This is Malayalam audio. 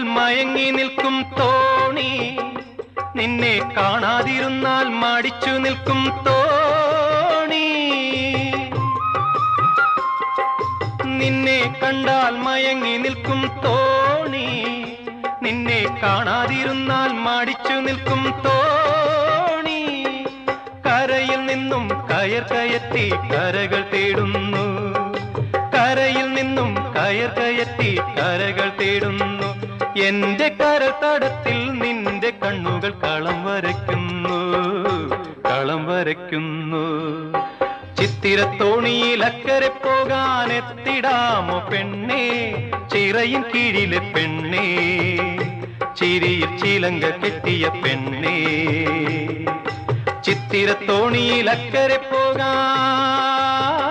മയങ്ങി നിൽക്കും തോണി നിന്നെ കാണാതിരുന്നാൽ മടിച്ചു നിൽക്കും തോണി നിന്നെ കണ്ടാൽ മയങ്ങി നിൽക്കും തോണി നിന്നെ കാണാതിരുന്നാൽ മടിച്ചു നിൽക്കും തോണി കരയിൽ നിന്നും കയർ കയറ്റി കരകൾ തേടുന്നു കരയിൽ നിന്നും കയർ കയറ്റി കരകൾ തേടുന്നു എന്റെ കരതടത്തിൽ നിന്റെ കണ്ണുകൾ കളം വരയ്ക്കുന്നു ചിത്തിരത്തോണിയിൽ അക്കരെ പോകാൻ എത്തിടാമോ പെണ്ണേ ചിറയിൻ കീഴിലെ പെണ്ണേ ചിരിയിൽ ചിലങ്ക കെട്ടിയ പെണ്ണേ ചിത്തിരത്തോണിയിൽ അക്കരെ പോകാൻ